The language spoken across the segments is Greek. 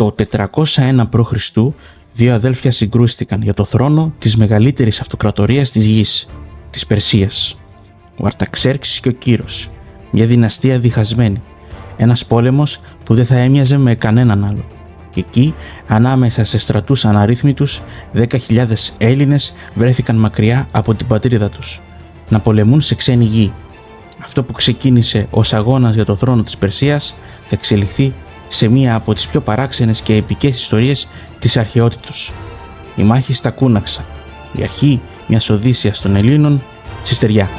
Το 401 π.Χ. δύο αδέλφια συγκρούστηκαν για το θρόνο της μεγαλύτερης αυτοκρατορίας της γης, της Περσίας. Ο Αρταξέρξης και ο Κύρος, μια δυναστεία διχασμένη, ένας πόλεμος που δεν θα έμοιαζε με κανέναν άλλο. Και εκεί, ανάμεσα σε στρατούς αναρρύθμιτους, 10.000 Έλληνες βρέθηκαν μακριά από την πατρίδα τους, να πολεμούν σε ξένη γη. Αυτό που ξεκίνησε ως αγώνας για το θρόνο της Περσίας θα εξελιχθεί σε μία από τις πιο παράξενες και επικές ιστορίες της αρχαιότητος. Η μάχη στα Κούναξα, η αρχή μιας Οδύσσειας των Ελλήνων στη στεριά.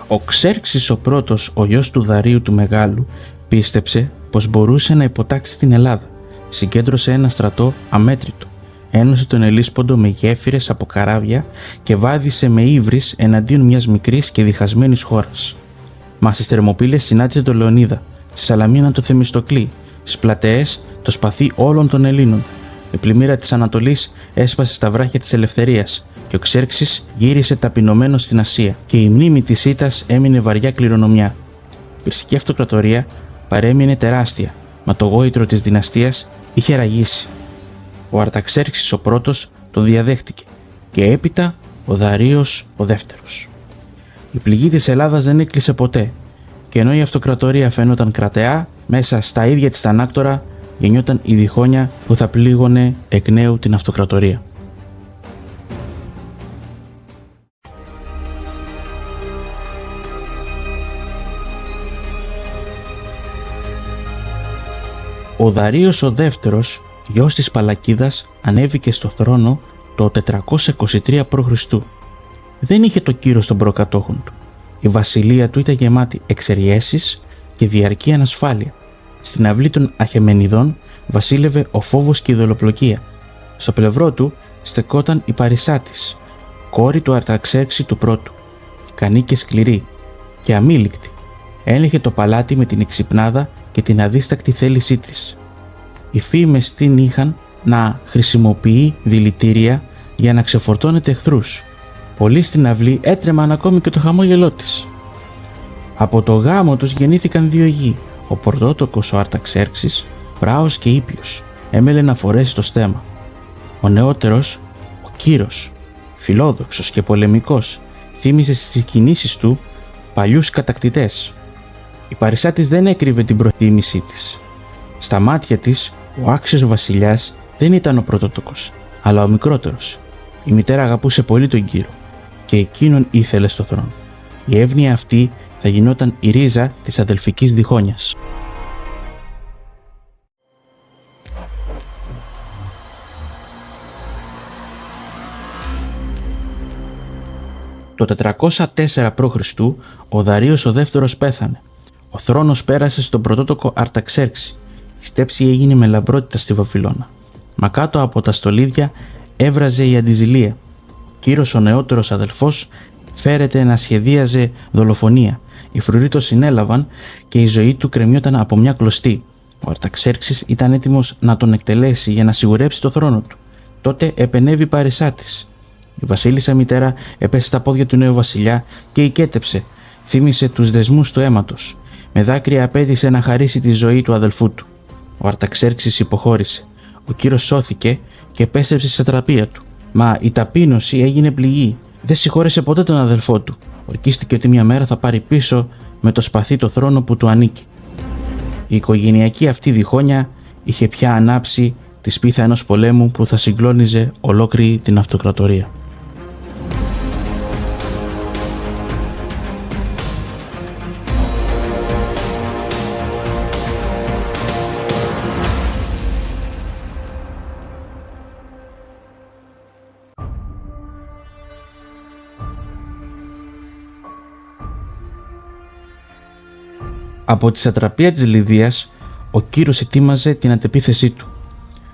Ο Ξέρξης ο πρώτος, ο γιος του Δαρίου του Μεγάλου, πίστεψε πως μπορούσε να υποτάξει την Ελλάδα. Συγκέντρωσε ένα στρατό αμέτρητο, ένωσε τον Ελλήσποντο με γέφυρες από καράβια και βάδισε με ύβρις εναντίον μιας μικρής και διχασμένης χώρας. Μα στις Θερμοπύλες συνάντησε τον Λεωνίδα, στη Σαλαμίνα τον Θεμιστοκλή, στις Πλατεές το σπαθί όλων των Ελλήνων. Η πλημμύρα της Ανατολής έσπασε στα βράχια της ελευθερίας και ο Ξέρξης γύρισε ταπεινωμένος στην Ασία και η μνήμη της ήττας έμεινε βαριά κληρονομιά. Η Περσική Αυτοκρατορία παρέμεινε τεράστια, μα το γόητρο της δυναστείας είχε ραγίσει. Ο Αρταξέρξης ο πρώτος τον διαδέχτηκε και έπειτα ο Δαρείος ο δεύτερος. Η πληγή της Ελλάδας δεν έκλεισε ποτέ και ενώ η αυτοκρατορία φαίνονταν κρατεά, μέσα στα ίδια της τα ανάκτορα γεννιόταν η διχόνοια που θα πλήγωνε εκ νέου την αυτοκρατορία. Ο Δαρείος ο δεύτερος, γιος της Παλακίδας, ανέβηκε στο θρόνο το 423 π.Χ. Δεν είχε το κύρος των προκατόχων του. Η βασιλεία του ήταν γεμάτη εξαιριέσεις και διαρκή ανασφάλεια. Στην αυλή των Αχεμενιδών βασίλευε ο φόβος και η δολοπλοκία. Στο πλευρό του στεκόταν η Παρισάτης, κόρη του Αρταξέρξη του πρώτου, ικανή και σκληρή και αμήλικτη. Έλεγε το παλάτι με την εξυπνάδα και την αδίστακτη θέλησή της. Οι φήμες την είχαν να χρησιμοποιεί δηλητήρια για να ξεφορτώνεται εχθρούς. Πολλοί στην αυλή έτρεμαν ακόμη και το χαμόγελό της. Από το γάμο τους γεννήθηκαν δύο γη. Ο πρωτότοκος ο Αρταξέρξης, πράος και ήπιος, έμελε να φορέσει το στέμμα. Ο νεότερος, ο Κύρος, φιλόδοξος και πολεμικός, θύμιζε στις κινήσεις του παλιούς κατακτητές. Η Παρισάτης δεν έκρυβε την προτίμησή της. Στα μάτια της, ο άξιος βασιλιάς δεν ήταν ο πρωτότοκος, αλλά ο μικρότερος. Η μητέρα αγαπούσε πολύ τον Κύρο και εκείνον ήθελε στο θρόνο. Η εύνοια αυτή θα γινόταν η ρίζα της αδελφικής διχόνοιας. Το 404 π.Χ. ο Δαρείος ο δεύτερος πέθανε. Ο θρόνος πέρασε στον πρωτότοκο Αρταξέρξη. Η στέψη έγινε με λαμπρότητα στη Βαβυλώνα. Μα κάτω από τα στολίδια έβραζε η αντιζηλία. Ο Κύρος ο νεότερος αδελφός φέρεται να σχεδίαζε δολοφονία. Οι φρουροί το συνέλαβαν και η ζωή του κρεμιόταν από μια κλωστή. Ο Αρταξέρξης ήταν έτοιμος να τον εκτελέσει για να σιγουρέψει το θρόνο του. Τότε επενέβη η Παρισάτης. Η βασίλισσα μητέρα έπεσε στα πόδια του νέου βασιλιά και οικέτεψε. Θύμισε τους δεσμούς του αίματος. Με δάκρυα απέτησε να χαρίσει τη ζωή του αδελφού του. Ο Αρταξέρξης υποχώρησε. Ο Κύρος σώθηκε και επέστρεψε στη σατραπία του. Μα η ταπείνωση έγινε πληγή. Δεν συγχώρεσε ποτέ τον αδελφό του. Ορκίστηκε ότι μια μέρα θα πάρει πίσω με το σπαθί το θρόνο που του ανήκει. Η οικογενειακή αυτή διχόνοια είχε πια ανάψει τη σπίθα ενός πολέμου που θα συγκλώνιζε ολόκληρη την αυτοκρατορία. Από τη σατραπία της Λιδίας, ο Κύρος ετοίμαζε την αντεπίθεσή του.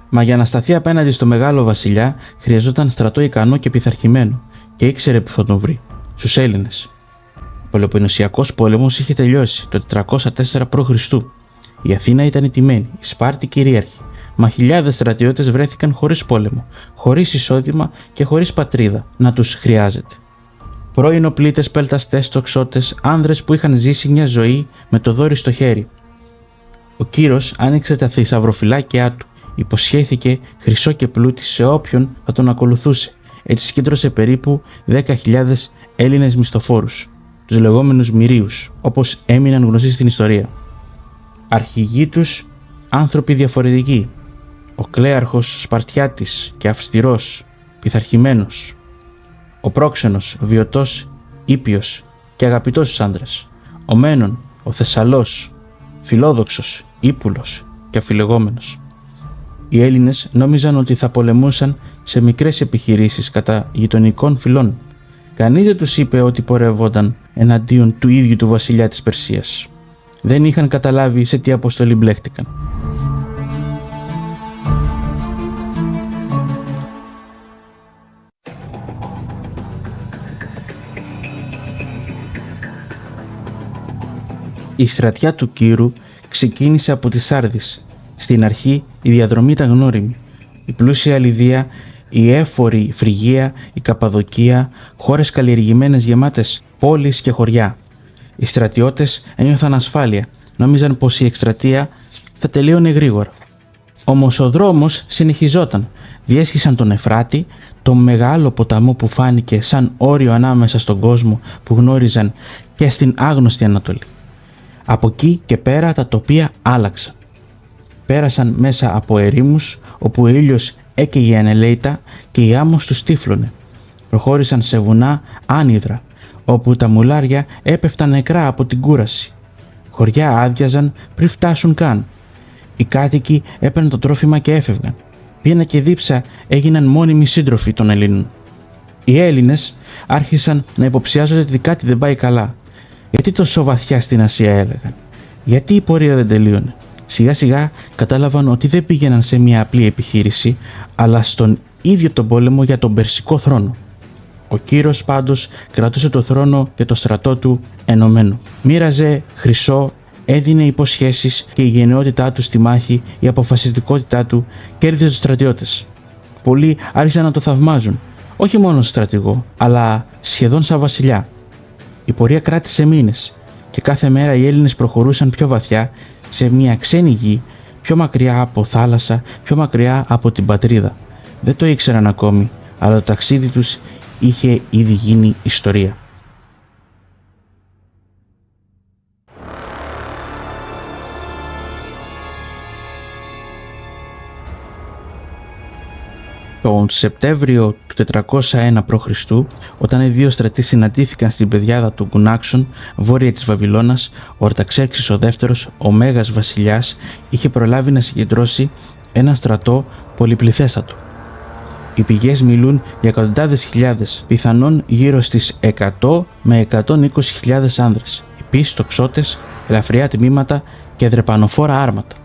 Μα για να σταθεί απέναντι στο μεγάλο βασιλιά, χρειαζόταν στρατό ικανό και πειθαρχημένο και ήξερε που θα τον βρει: στους Έλληνες. Ο Πελοποννησιακός πόλεμος είχε τελειώσει το 404 π.Χ. Η Αθήνα ήταν ηττημένη, η Σπάρτη κυρίαρχη. μα χιλιάδες στρατιώτες βρέθηκαν χωρίς πόλεμο, χωρίς εισόδημα και χωρίς πατρίδα να τους χρειάζεται. Πρώην οπλίτες, πελταστές, τοξότες, άνδρες που είχαν ζήσει μια ζωή με το δόρυ στο χέρι. Ο Κύρος άνοιξε τα θησαυροφυλάκια του, υποσχέθηκε χρυσό και πλούτη σε όποιον θα τον ακολουθούσε. Έτσι συγκέντρωσε περίπου 10.000 Έλληνες μισθοφόρους, τους λεγόμενους μυρίους, όπως έμειναν γνωστοί στην ιστορία. Αρχηγοί τους άνθρωποι διαφορετικοί. Ο Κλέαρχος Σπαρτιάτης και αυστηρός, πειθαρχημένος. Ο Πρόξενος, βιωτός, ήπιος και αγαπητός στους άντρες. Ο Μένων, ο Θεσσαλός, φιλόδοξος, ύπουλος και αφιλεγόμενος. Οι Έλληνες νόμιζαν ότι θα πολεμούσαν σε μικρές επιχειρήσεις κατά γειτονικών φυλών. Κανείς δεν τους είπε ότι πορευόταν εναντίον του ίδιου του βασιλιά της Περσίας. Δεν είχαν καταλάβει σε τι αποστολή μπλέχτηκαν. Η στρατιά του Κύρου ξεκίνησε από τις Σάρδεις. Στην αρχή η διαδρομή ήταν γνώριμη. Η πλούσια Λιδία, η έφορη Φρυγία, η Καπαδοκία, χώρες καλλιεργημένες γεμάτες πόλεις και χωριά. Οι στρατιώτες ένιωθαν ασφάλεια, νόμιζαν πως η εκστρατεία θα τελείωνε γρήγορα. Όμως ο δρόμος συνεχιζόταν. Διέσχισαν τον Εφράτη, τον μεγάλο ποταμό που φάνηκε σαν όριο ανάμεσα στον κόσμο που γνώριζαν και στην άγνωστη Ανατολή. Από εκεί και πέρα τα τοπία άλλαξαν. Πέρασαν μέσα από ερήμους όπου ο ήλιος έκαιγε ανελαίητα και η άμμος τους τύφλωνε. Προχώρησαν σε βουνά άνυδρα, όπου τα μουλάρια έπεφταν νεκρά από την κούραση. Χωριά άδειαζαν πριν φτάσουν καν. Οι κάτοικοι έπαιρναν το τρόφιμα και έφευγαν. Πείνα και δίψα έγιναν μόνιμοι σύντροφοι των Ελλήνων. Οι Έλληνες άρχισαν να υποψιάζονται ότι κάτι δεν πάει καλά. Γιατί τόσο βαθιά στην Ασία, έλεγαν. Γιατί η πορεία δεν τελείωνε. Σιγά σιγά κατάλαβαν ότι δεν πήγαιναν σε μια απλή επιχείρηση, αλλά στον ίδιο τον πόλεμο για τον Περσικό θρόνο. Ο Κύρος πάντως κρατούσε το θρόνο και το στρατό του ενωμένο. Μοίραζε χρυσό, έδινε υποσχέσεις και η γενναιότητά του στη μάχη, η αποφασιστικότητά του κέρδιζε τους στρατιώτες. Πολλοί άρχισαν να το θαυμάζουν, όχι μόνο σαν στρατηγό, αλλά σχεδόν σαν βασιλιά. Η πορεία κράτησε μήνες και κάθε μέρα οι Έλληνες προχωρούσαν πιο βαθιά σε μια ξένη γη, πιο μακριά από θάλασσα, πιο μακριά από την πατρίδα. Δεν το ήξεραν ακόμη, αλλά το ταξίδι τους είχε ήδη γίνει ιστορία. Τον Σεπτέμβριο του 401 π.Χ., όταν οι δύο στρατοί συναντήθηκαν στην πεδιάδα του Κουνάξον, βόρεια της Βαβυλώνας, ο Αρταξέρξης ο δεύτερος, ο Μέγας Βασιλιάς, είχε προλάβει να συγκεντρώσει ένα στρατό πολυπληθέστατο. Οι πηγές μιλούν για εκατοντάδες χιλιάδες, πιθανόν γύρω στις 100 με 120.000 άνδρες, υπείς, τοξότες, ελαφριά τμήματα και δρεπανοφόρα άρματα.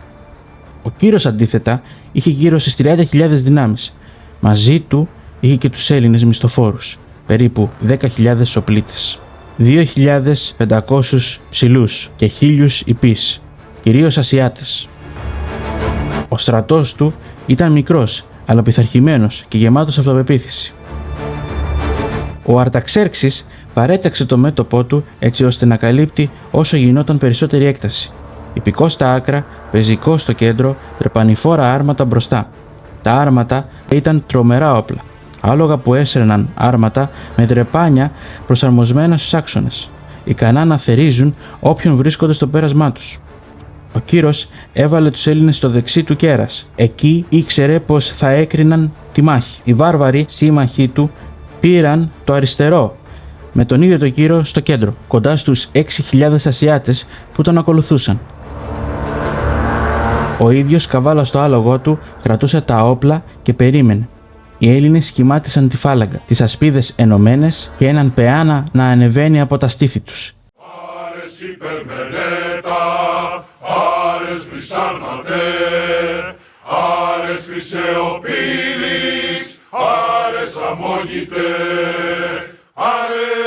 Ο Κύρος αντίθετα είχε γύρω στις 30.000 δυνάμεις. Μαζί του είχε και τους Έλληνες μισθοφόρους, περίπου 10.000 οπλίτες, 2.500 ψηλούς και 1.000 υπείς, κυρίως Ασιάτες. Ο στρατός του ήταν μικρός, αλλά πειθαρχημένος και γεμάτος αυτοπεποίθηση. Ο Αρταξέρξης παρέταξε το μέτωπό του έτσι ώστε να καλύπτει όσο γινόταν περισσότερη έκταση. Ιππικός στα άκρα, πεζικό στο κέντρο, τρεπανηφόρα άρματα μπροστά. Τα άρματα ήταν τρομερά όπλα, άλογα που έσαιρναν άρματα με δρεπάνια προσαρμοσμένα στους άξονες, ικανά να θερίζουν όποιον βρίσκονται στο πέρασμά τους. Ο Κύρος έβαλε τους Έλληνες στο δεξί του κέρας. Εκεί ήξερε πως θα έκριναν τη μάχη. Οι βάρβαροι σύμμαχοί του πήραν το αριστερό, με τον ίδιο τον Κύρο στο κέντρο, κοντά στους 6.000 Ασιάτες που τον ακολουθούσαν. Ο ίδιος καβάλα στο άλογο του κρατούσε τα όπλα και περίμενε. Οι Έλληνες σχημάτισαν τη φάλαγγα, τις ασπίδες ενωμένες και έναν πεάνα να ανεβαίνει από τα στήθη τους. Άρες υπερμελέτα, άρες βρυσάρματε, άρες χρυσεοπύλης, άρες αμόγητε, άρες.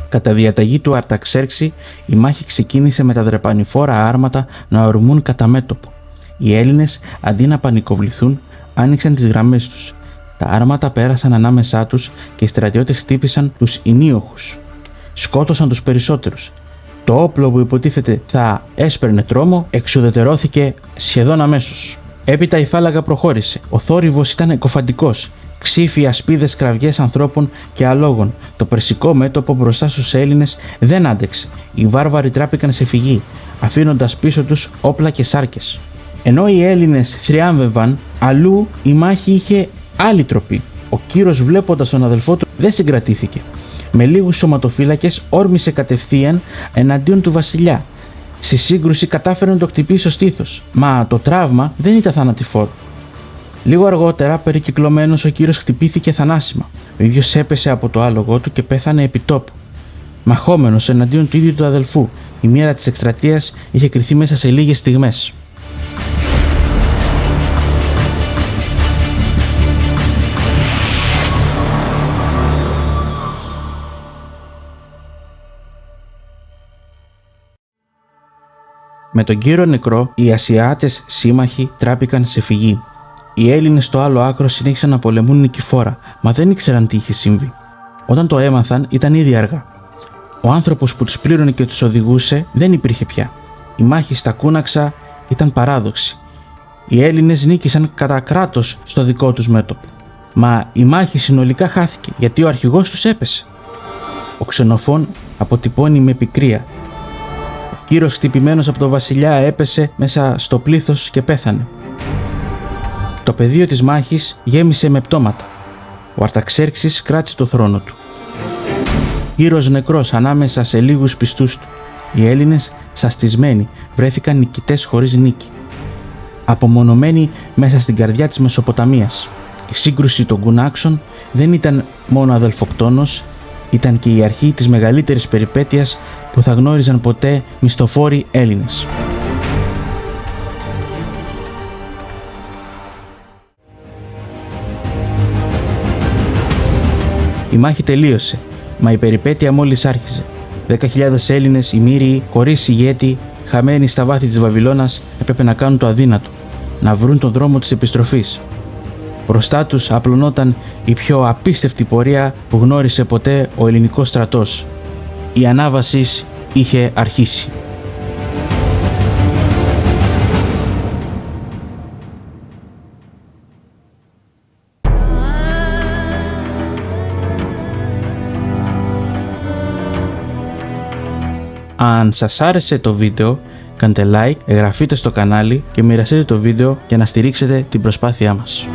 Κατά διαταγή του Αρταξέρξη, η μάχη ξεκίνησε με τα δρεπανηφόρα άρματα να ορμούν κατά μέτωπο. Οι Έλληνες, αντί να πανικοβληθούν, άνοιξαν τις γραμμές τους. Τα άρματα πέρασαν ανάμεσά τους και οι στρατιώτες χτύπησαν τους Ινίοχους. Σκότωσαν τους περισσότερους. Το όπλο που υποτίθεται θα έσπερνε τρόμο εξουδετερώθηκε σχεδόν αμέσως. Έπειτα η φάλαγγα προχώρησε. Ο θόρυβος ήταν εκοφαντικός. Ξύφοι, ασπίδες, κραυγές ανθρώπων και αλόγων. Το περσικό μέτωπο μπροστά στους Έλληνες δεν άντεξε. Οι βάρβαροι τράπηκαν σε φυγή, αφήνοντας πίσω τους όπλα και σάρκες. Ενώ οι Έλληνες θριάμβευαν, αλλού η μάχη είχε άλλη τροπή. Ο Κύρος, βλέποντας τον αδελφό του, δεν συγκρατήθηκε. Με λίγους σωματοφύλακες όρμησε κατευθείαν εναντίον του βασιλιά. Στη σύγκρουση κατάφερε να το χτυπήσει στο στήθος, μα το τραύμα δεν ήταν θανατηφόρο. Λίγο αργότερα, περικυκλωμένος, ο Κύρος χτυπήθηκε θανάσιμα. Ο ίδιος έπεσε από το άλογο του και πέθανε επί τόπου. Μαχόμενος εναντίον του ίδιου του αδελφού, η μοίρα της εκστρατείας είχε κρυθεί μέσα σε λίγες στιγμές. Με τον Κύρο νεκρό, οι Ασιάτες σύμμαχοι τράπηκαν σε φυγή. Οι Έλληνες στο άλλο άκρο συνέχισαν να πολεμούν νικηφόρα, μα δεν ήξεραν τι είχε συμβεί. Όταν το έμαθαν, ήταν ήδη αργά. Ο άνθρωπος που τους πλήρωνε και τους οδηγούσε δεν υπήρχε πια. Η μάχη στα Κούναξα ήταν παράδοξη. Οι Έλληνες νίκησαν κατά κράτος στο δικό τους μέτωπο. Μα η μάχη συνολικά χάθηκε, γιατί ο αρχηγός τους έπεσε. Ο Ξενοφών αποτυπώνει με πικρία. Ο Κύρος, χτυπημένος από τον βασιλιά, έπεσε μέσα στο πλήθος και πέθανε. Το πεδίο της μάχης γέμισε με πτώματα. Ο Αρταξέρξης κράτησε το θρόνο του. Κύρος νεκρός ανάμεσα σε λίγους πιστούς του. Οι Έλληνες, σαστισμένοι, βρέθηκαν νικητές χωρίς νίκη. Απομονωμένοι μέσα στην καρδιά της Μεσοποταμίας. Η σύγκρουση των Κουνάξων δεν ήταν μόνο αδελφοκτόνος, ήταν και η αρχή της μεγαλύτερης περιπέτειας που θα γνώριζαν ποτέ μισθοφόροι Έλληνες. Η μάχη τελείωσε, μα η περιπέτεια μόλις άρχιζε. 10.000 Έλληνες, ημίριοι, χωρίς ηγέτη, χαμένοι στα βάθη της Βαβυλώνας, έπρεπε να κάνουν το αδύνατο, να βρουν τον δρόμο της επιστροφής. Μπροστά τους απλωνόταν η πιο απίστευτη πορεία που γνώρισε ποτέ ο ελληνικός στρατός. Η ανάβαση είχε αρχίσει. Αν σας άρεσε το βίντεο, κάντε like, εγγραφείτε στο κανάλι και μοιραστείτε το βίντεο για να στηρίξετε την προσπάθειά μας.